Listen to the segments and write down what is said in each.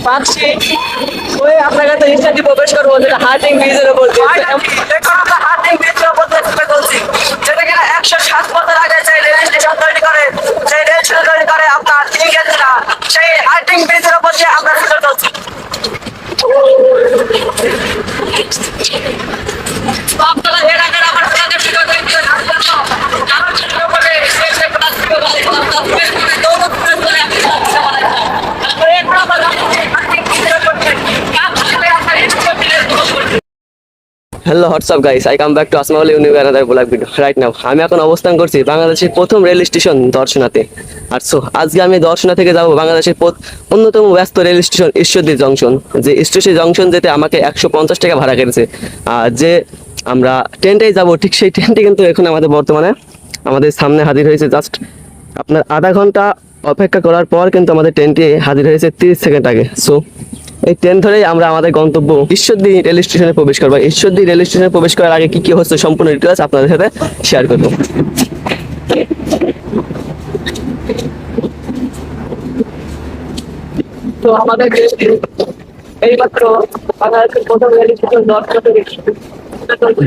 পাচ্ছি ওই আপনার কাছে ইনস্ট্যান্টলি প্রবেশ করবো, যেটা হার্টিং ব্রিজের উপর হার্টিং ব্রিজের উপর বলছি, যেটা কিনা 107 বছর আগে সেই রেল স্টেশন তৈরি করে, সেই রেল স্টেশন তৈরি করে আপনার ইংরেজরা, সেই হার্টিং ব্রিজের উপর দিয়ে আমরা ভিতরে চলছি। আপনারা এর আগে আমার সাথে ভিডিও দেখতে hello what's up guys, I come back to Asmaul you new another blog video right now. আমি এখন অবস্থান করছি বাংলাদেশের প্রথম রেল স্টেশন দর্শনাতে। আর সো আজকে আমি দর্শনা থেকে যাব বাংলাদেশের অন্যতম ব্যস্ত রেল স্টেশন ঈশ্বরদী জংশন। যে স্টেশন জংশন যেতে আমাকে 150 টাকা ভাড়া কেটেছে। আর যে আমরা ট্রেনটাই যাব, ঠিক সেই ট্রেনটি কিন্তু এখন আমাদের বর্তমানে আমাদের সামনে হাজির হয়েছে। জাস্ট আপনার আধা ঘন্টা অপেক্ষা করার পর কিন্তু আমাদের ট্রেনটি হাজির হয়েছে 30 সেকেন্ড আগে। সো এই ট্রেন ধরেই আমরা আমাদের গন্তব্য ঈশ্বরদী রেল স্টেশনে প্রবেশ করবো। ঈশ্বরদী রেল স্টেশনে প্রবেশ করার আগে কি কি হচ্ছে সম্পূর্ণ ডিটেইলস আপনাদের সাথে শেয়ার করবো। তো আমাদের এইমাত্র বাংলাদেশের প্রথম রেল স্টেশন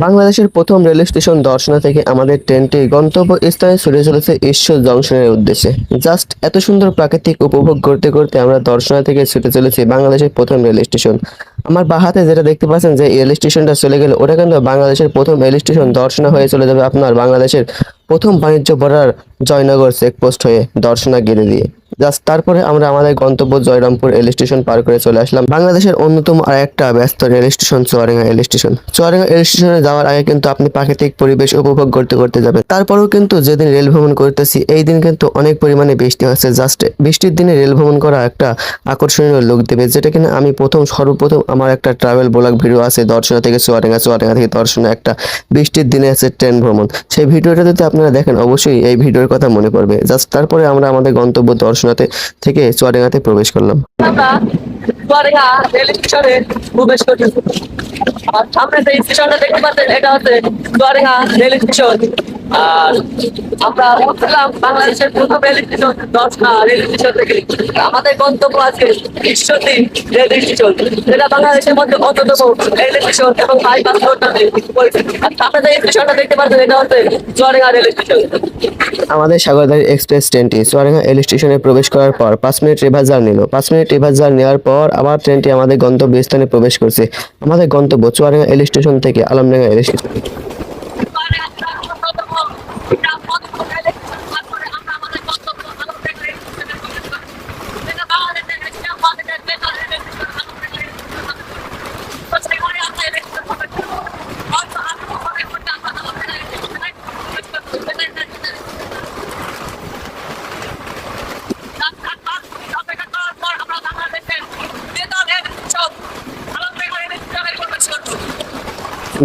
বাংলাদেশের প্রথম রেল স্টেশন দর্শনা থেকে আমাদের ট্রেনটি গন্তব্য স্থানে ছুটে চলেছে ঈশ্বর জংশনের উদ্দেশ্যে। জাস্ট এত সুন্দর প্রাকৃতিক উপভোগ করতে করতে আমরা দর্শনা থেকে ছুটে চলেছি বাংলাদেশের প্রথম রেল স্টেশন। আমার বাঁ হাতে যেটা দেখতে পাচ্ছেন যে রেল স্টেশনটা চলে গেলে, ওটা কিন্তু বাংলাদেশের প্রথম রেল স্টেশন দর্শনা হয়ে চলে যাবে আপনার বাংলাদেশের প্রথম বাণিজ্য বর্ডার জয়নগর চেকপোস্ট হয়ে দর্শনা গেলে দিয়ে। জাস্ট তারপরে আমরা আমাদের গন্তব্য জয়রামপুর রেল স্টেশন পার করে চলে আসলাম বাংলাদেশের অন্যতম আর একটা ব্যস্ত rail station Chuadanga rail station. Chuadanga rail স্টেশনে যাওয়ার আগে কিন্তু আপনি প্রাকৃতিক পরিবেশ উপভোগ করতে করতে যাবেন। তারপরেও কিন্তু যেদিন রেল ভ্রমণ করতেছি এই দিন কিন্তু অনেক পরিমাণে বৃষ্টি হচ্ছে। জাস্ট বৃষ্টির দিনে রেল ভ্রমণ করা একটা আকর্ষণীয় লুক দেবে, যেটা কিনা আমি সর্বপ্রথম আমার একটা ট্রাভেল ব্লগ ভিডিও আছে দর্শনা থেকে চুয়াডাঙ্গা, চুয়াডাঙ্গা থেকে দর্শনা, একটা বৃষ্টির দিনে আছে ট্রেন ভ্রমণ। সেই ভিডিওটা যদি আপনারা দেখেন অবশ্যই এই ভিডিওর কথা মনে পড়বে। জাস্ট তারপরে আমরা আমাদের গন্তব্য দর্শনাতে থেকে চুয়াডাঙ্গাতে প্রবেশ করলাম। চুয়াডাঙ্গা রেল স্টেশনে প্রবেশ করতেছি। আর সামনে যে স্টেশনটা দেখতে পাচ্ছেন এটা হচ্ছে চুয়াডাঙ্গা রেল স্টেশন। আর আমরা উঠলাম বাংলাদেশের প্রথম rail station Darshana rail station থেকে। আমাদের গন্তব্য আজকে ঈশ্বরদী রেল স্টেশন, যেটা বাংলাদেশের মধ্যে অন্যতম রেল স্টেশন এবং বাইপাস রোড নামে পরিচিত। আর সামনে যে স্টেশনটা দেখতে পাচ্ছেন এটা হচ্ছে চুয়াডাঙ্গা রেল স্টেশন। আমাদের সাগরদাড়ি এক্সপ্রেস ট্রেনটি চুয়াডাঙ্গা রেল স্টেশনে প্রবেশ করার পর 5 মিনিট রিভার্সাল নিল। 5 মিনিট রিভার্সাল নেওয়ার পর আবার ট্রেনটি আমাদের গন্তব্য স্থানে প্রবেশ করছে। আমাদের গন্তব্য চুয়াডাঙ্গা রেল স্টেশন থেকে আলমডাঙ্গা রেল স্টেশন।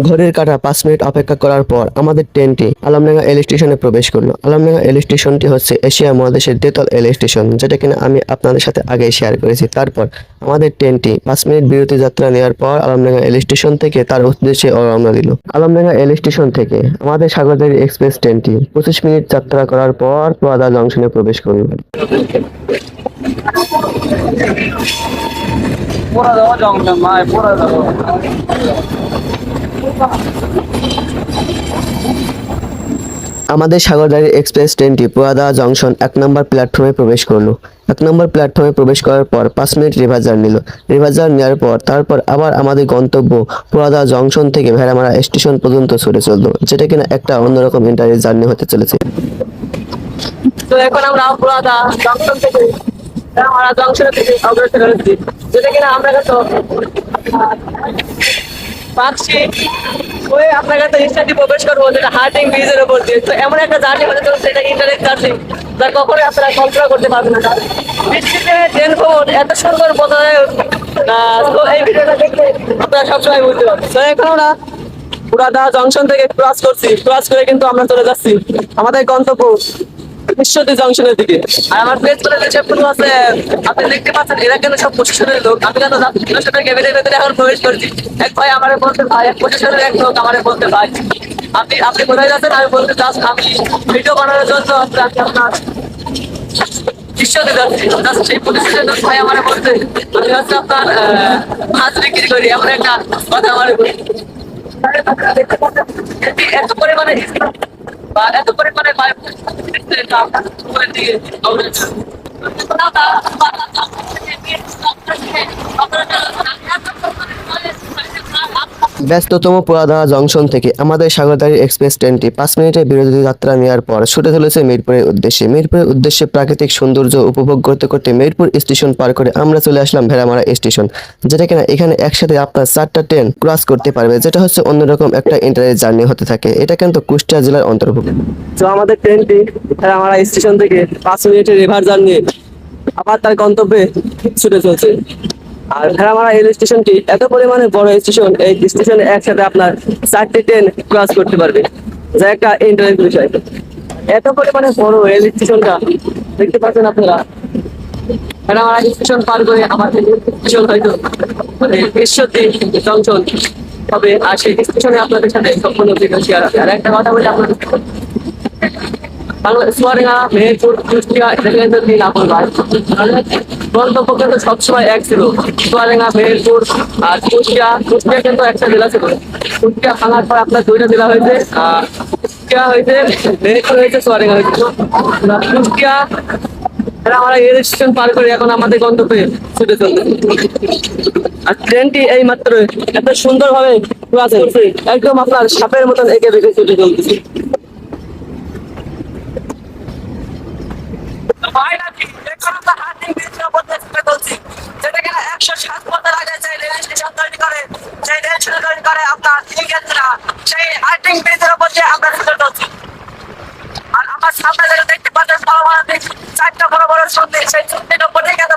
ঘড়ির কাঁটা 5 মিনিট অপেক্ষা করার পর আমাদের ট্রেনটি আলমডাঙ্গা রেল স্টেশনে প্রবেশ করলো। আলমডাঙ্গা রেল স্টেশনটি হচ্ছে এশিয়া মহাদেশের দ্বিতল রেল স্টেশন, যেটা কিনা আমি আপনাদের সাথে আগেই শেয়ার করেছি। তারপর আমাদের ট্রেনটি 5 মিনিট বিরতি যাত্রা নেওয়ার পর আলমডাঙ্গা রেল স্টেশন থেকে তার উদ্দেশ্যে রওনা দিল। আলমডাঙ্গা রেল স্টেশন থেকে আমাদের সাগরদাড়ি এক্সপ্রেস ট্রেনটি 25 মিনিট যাত্রা করার পর পোয়াদা জংশনে প্রবেশ করল। আমাদের সাগরদাড়ি এক্সপ্রেস ট্রেনটি পোয়াদা জংশন 1 নম্বর প্ল্যাটফর্মে প্রবেশ করলো। 1 নম্বর প্ল্যাটফর্মে প্রবেশ করার পর 5 মিনিট রিভার্সাল নিল। রিভার্সাল নেওয়ার পর তারপর আবার আমাদের গন্তব্য পোয়াদা জংশন থেকে ভেড়ামারা স্টেশন পর্যন্ত ছুটে চললো, যেটা কিনা একটা অন্যরকম ইন্টারেস্ট জার্নি হতে চলেছে। তো এখন আমরা পোয়াদা জংশন থেকে ভেড়ামারা জংশন থেকে অগ্রসর হচ্ছি, যেটা কিনা আমরা পাচ্ছি ওই আপনার কাছে স্টাডি প্রবেশ করবো যেটা হার্টিং ব্রিজের উপর দিয়ে। তো এমন একটা জার্নি হতে চলছে, এটা ইন্টারনেট জার্নি, যা কখনোই আপনারা কল্পনা করতে পারবেন না। বৃষ্টিতে ট্রেন ভ্রমণ এত সুন্দর বোধদায়ক, তো এই ভিডিওটা দেখলে আপনারা সবসময় বুঝতে পারবেন। তো এখন আমরা পুরাদা জংশন থেকে ক্রস করছি, ক্রস করে কিন্তু আমরা চলে যাচ্ছি আমাদের গন্তব্য ঈশ্বরদী জংশনের দিকে। আর আমার পেজ করে যে সবগুলো আছে আপনি দেখতে পাচ্ছেন, এরা কিন্তু সব প্রশাসনের লোক। আমি কিন্তু প্রশাসনের ক্যাবিনেটের ভেতরে এখন প্রবেশ করছি। এক ভাই আমারে বলতে, ভাই এক প্রশাসনের এক লোক আমারে বলতে, ভাই আপনি আপনি কোথায় যাচ্ছেন? আমি বলতে জাস্ট আমি ভিডিও বানানোর জন্য আপনার ঈশ্বরদী যাচ্ছি। Just সেই প্রশাসনের লোক ভাই আমারে বলতে, আমি হচ্ছে আপনার মাছ বিক্রি করি, এমন একটা কথা আমারে বলতে। এত পরিমাণে বা এত পরিমাণে বায়ু ব্যস্ততম পুরাদা জংশন থেকে আমাদের সাগরদাড়ি এক্সপ্রেস ট্রেনটি 5 মিনিটের বিরতি যাত্রা নেওয়ার পর ছুটে চলেছে মিরপুরের উদ্দেশ্যে। মিরপুরের উদ্দেশ্যে প্রাকৃতিক সৌন্দর্য উপভোগ করতে করতে মিরপুর স্টেশন পার করে আমরা চলে আসলাম ভেড়ামারা স্টেশন, যেটা কিনা এখানে একসাথে আপনার 4টা ট্রেন ক্রস করতে পারবে, যেটা হচ্ছে অন্যরকম একটা ইন্টারনেট জার্নি হতে থাকে। এটা কিন্তু কুষ্টিয়া জেলার অন্তর্ভুক্ত। তো আমাদের ট্রেনটি ভেড়ামারা স্টেশন থেকে 5 মিনিটের রিভার জার্নি আবার তার গন্তব্যে ছুটে চলছে। আর ভেড়ামারা রেল স্টেশনটি এত পরিমাণে বড় স্টেশন, এই স্টেশনে একসাথে আপনার 4টি ট্রেন ক্রস করতে পারবে, যা একটা ইন্টারেস্ট বিষয়। এত পরিমাণে বড় রেল স্টেশনটা দেখতে পাচ্ছেন আপনারা। ভেড়ামারা স্টেশন পার করে আমাদের স্টেশন হয়তো মানে ঈশ্বরদী জংশন হবে। আর সেই স্টেশনে আপনাদের সাথে সম্পূর্ণ ভিডিও শেয়ার হবে। আর একটা কথা বলি আপনাদের, চুয়াডাঙ্গা, মেহেরপুর, কুষ্টিয়া এটা কিন্তু 3 আপন ভাই। গন্তব্য কিন্তু সবসময় এক ছিল। চুয়াডাঙ্গা, মেহেরপুর আর কুষ্টিয়া কিন্তু একটা জেলা ছিল। কুষ্টিয়া ভাঙার পর আপনার 2টা জেলা হয়েছে, কুষ্টিয়া হয়েছে, মেহেরপুর হয়েছে, চুয়াডাঙ্গা হয়েছে। কুষ্টিয়া আমরা রেল স্টেশন পার করে এখন আমাদের গন্তব্যে ছুটে চলছে। আর ট্রেনটি এই মাত্র এত সুন্দর ভাবে একদম আপনার সাপের মতন এঁকে বেঁকে ছুটে চলতেছে।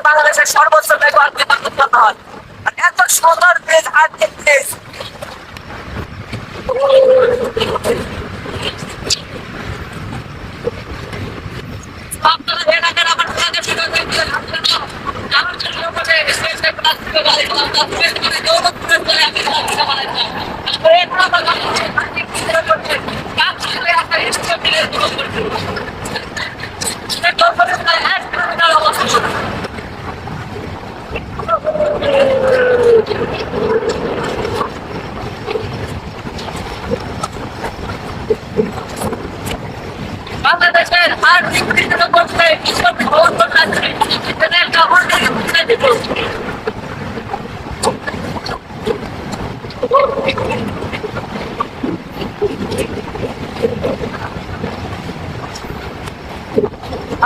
বাংলাদেশের সর্বোচ্চ ব্যবহার হয়। এত সুন্দর ব্রিজ আর্থিক ব্রিজ বাংলাদেশের আর্থিক বৃদ্ধির করতে কৃষক ভবন করতে এদের গভর্নমেন্ট দিত।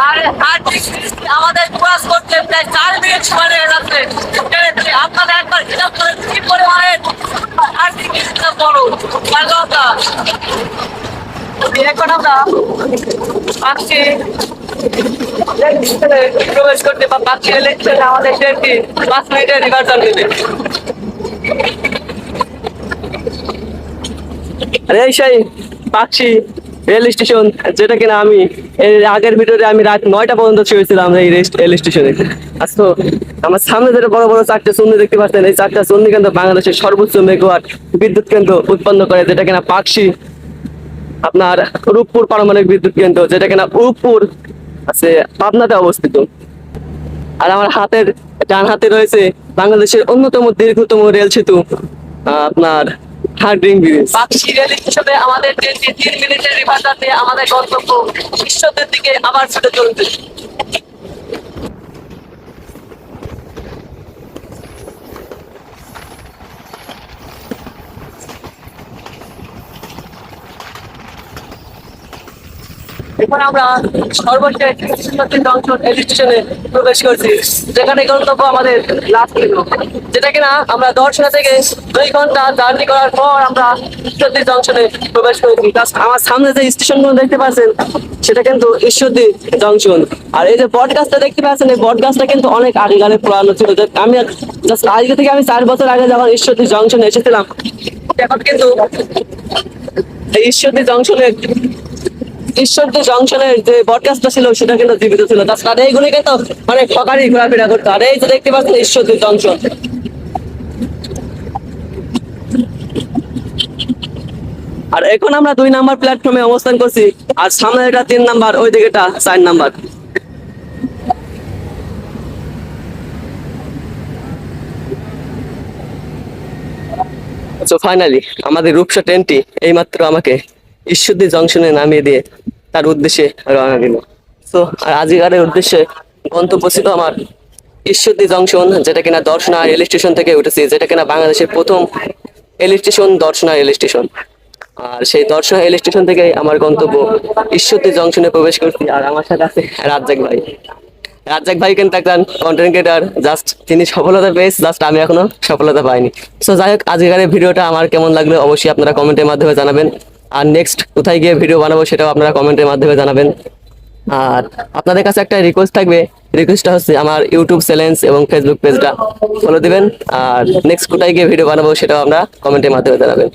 আর আর্থিক বৃদ্ধি আমাদের ক্রস করতে প্রায় 4 মিনিট সময় লেগে যাচ্ছে। আপনারা একবার হিসাব করে কি পরিমাণে আর্থিক বৃদ্ধিটা বড় কথা। এখন আমরা পাচ্ছি প্রবেশ করতে বা পাচ্ছি আমাদের ট্রেনটি 5 মিনিটের রিভার জার্নিতে। এই সেই পাচ্ছি রেল স্টেশন, যেটা কিনা আমি এর আগের ভিডিওতে আমি রাত 9টা পর্যন্ত শুয়েছিলাম এই রেল স্টেশনে। আজ তো আমার সামনে যেটা বড় বড় 4টে চুন্নি দেখতে পাচ্ছেন, এই 4টা চুন্নি কিন্তু বাংলাদেশের সর্বোচ্চ মেগাওয়াট বিদ্যুৎ কেন্দ্র উৎপন্ন করে, যেটা কিনা পাকশি আপনার রূপপুর পারমাণবিক বিদ্যুৎ কেন্দ্র, যেটা কিনা রূপপুর আছে পাবনাতে অবস্থিত। আর আমার হাতের ডান হাতে রয়েছে বাংলাদেশের অন্যতম দীর্ঘতম রেল সেতু আপনার হার্ডিং ব্রিজ। পাকশি রেল স্টেশনে আমাদের ট্রেনটি 3 মিনিটের রিভার জার্নি আমাদের গন্তব্য ঈশ্বরদের দিকে আবার ছুটে চলছে। এখন আমরা সর্বশেষ জংশন রেল স্টেশনে প্রবেশ করছি, যেখানে গন্তব্য আমাদের লাস্ট কিলো, যেটা কিনা আমরা দর্শনা থেকে 2 ঘন্টা জার্নি করার পর আমরা ঈশ্বরদী জংশনে প্রবেশ করেছি। আমার সামনে যে স্টেশনগুলো দেখতে পাচ্ছেন সেটা কিন্তু ঈশ্বরদী জংশন। আর এই যে বট গাছটা দেখতে পাচ্ছেন, এই বট গাছটা কিন্তু অনেক আগেকালে পুরানো ছিল। আমি জাস্ট আজকে থেকে আমি 4 বছর আগে যখন ঈশ্বরদী জংশনে এসেছিলাম, এখন কিন্তু এই ঈশ্বরদী জংশনের যে বটগাছটা ছিল সেটা কিন্তু জীবিত ছিল। তাছাড়া এইগুলি কিন্তু অনেক সকালই ঘোরাফেরা করতো। আর এই যে দেখতে পাচ্ছেন ঈশ্বরদী জংশন। আর এখন আমরা 2 নাম্বার প্ল্যাটফর্মে অবস্থান করছি, আর সামনে এটা 3 নাম্বার, ওই দিকে এটা 4 নাম্বার। তো ফাইনালি আমাদের রূপসা ট্রেনটি এইমাত্র আমাকে ঈশ্বরদী জংশনে নামিয়ে দিয়ে তার উদ্দেশ্যে রওনা দিল। তো আর আজকের উদ্দেশ্যে গন্তব্য ছিল আমার ঈশ্বরদী জংশন, যেটা কিনা দর্শনা রেল স্টেশন থেকে উঠেছি, যেটা কিনা বাংলাদেশের প্রথম rail station Darshana rail station. আর সেই দর্শনা রেল স্টেশন থেকে আমার গন্তব্য ঈশ্বরদী জংশনে প্রবেশ করছি। আর আমার সাথে আছে রাজ্জাক ভাই। রাজ্জাক ভাই কিন্তু একজন কন্টেন্ট ক্রিয়েটার, জাস্ট তিনি সফলতা পেয়েছে, জাস্ট আমি এখনো সফলতা পাইনি। সো যাই হোক, আজকের এই ভিডিওটা আমার কেমন লাগলো অবশ্যই আপনারা কমেন্টের মাধ্যমে জানাবেন। আর নেক্সট কোথায় গিয়ে ভিডিও বানাবো সেটাও আপনারা কমেন্টের মাধ্যমে জানাবেন। আর আপনাদের কাছে একটা রিকোয়েস্ট থাকবে, রিকোয়েস্টটা হচ্ছে আমার ইউটিউব চ্যানেল এবং ফেসবুক পেজটা ফলো দিবেন। আর নেক্সট কোথায় গিয়ে ভিডিও বানাবো সেটাও আমরা কমেন্টের মাধ্যমে জানাবেন।